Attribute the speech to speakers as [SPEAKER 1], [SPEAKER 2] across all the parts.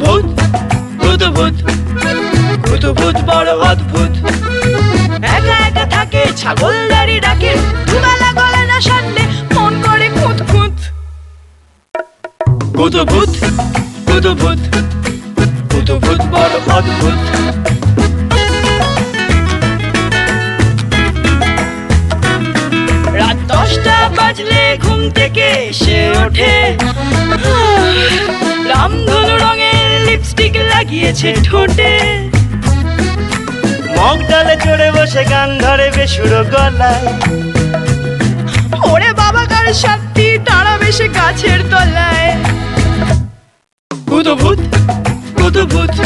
[SPEAKER 1] ভূত ভূত ভূত ভূত ভূত বড় অদ্ভুত। একা একা থাকে ছাগলদারি ডাকে, দুবেলা গলে না সারলে মন করে খুঁত খুঁত। ভূত ভূত ভূত ভূত ভূত ভূত বড় অদ্ভুত। রাত 10টা বাজলে ঘুম থেকে সে ওঠে, রামধনু রঙের লিপস্টিক লাগিয়েছে ঠোঁটে।
[SPEAKER 2] মগ ডালে চড়ে বসে গান ধরে বেসুরো গলায়,
[SPEAKER 1] ওরে বাবা কার শান্তি দাঁড়াবে সে গাছের তলায়। ভূত ভূত ভূত ভূত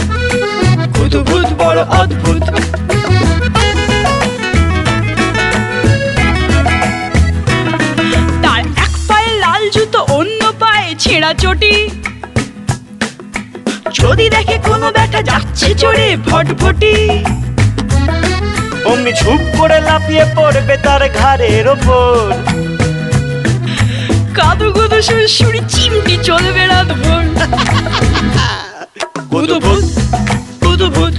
[SPEAKER 1] ভূত ভূত বড় অদ্ভুত। তার এক পায়ে লাল জুতো, অন্য পায়ে ছেঁড়া চটি। যদি দেখে কোনো ব্যাটা যাচ্ছে চড়ে ভটভটি,
[SPEAKER 2] অমনি ঝুপ করে লাফিয়ে পড়বে তার ঘাড়ের ওপর।
[SPEAKER 1] কাদু গুদু সুরসুরি চিমটি চলবে রাত ভোর। ভূত ভূত ভূত ভূত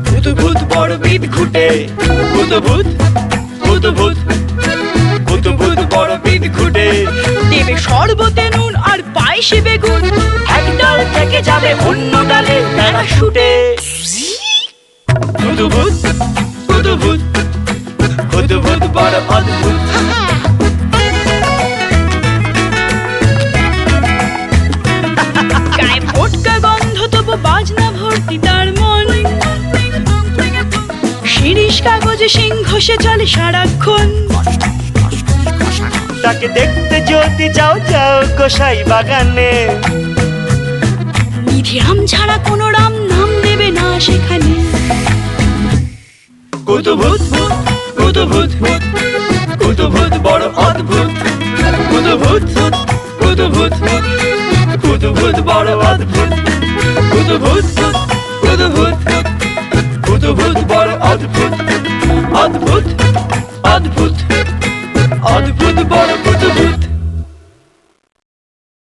[SPEAKER 1] ভূত ভূত বড় বিদ ঘুটে। ভূত ভূত ভূত ভূত ভূত ভূত বড় বিদ ঘুটে। দেবে শরবতে নুন আর পায়েসে বেগুন, এক ডাল থেকে যাবে অন্য ডালে প্যারাশুটে। ভূত ভূত ভূত ভূত ভূত ভূত বড় অদ্ভুত। গায়ে ফোটকা গন্ধ, তবু বাজনা ভর্তি তার মন। শিরিষ কাগজে সিংহ সে চলে সারাক্ষণ।
[SPEAKER 2] তাকে দেখতে যদি যাও যাও গোসাই বাগানে,
[SPEAKER 1] নিধিরাম ছাড়া কোনো রাম নাম দেবে না সেখানে। ভূত ভূত ভূত ভূত ভূত ভূত বড় অদ্ভুত। ভূত ভূত ভূত ভূত ভূত ভূত বড় অদ্ভুত। ভূত ভূত ভূত ভূত ভূত ভূত বড় অদ্ভুত। অদ্ভুত অদ্ভুত অদ্ভুত বড়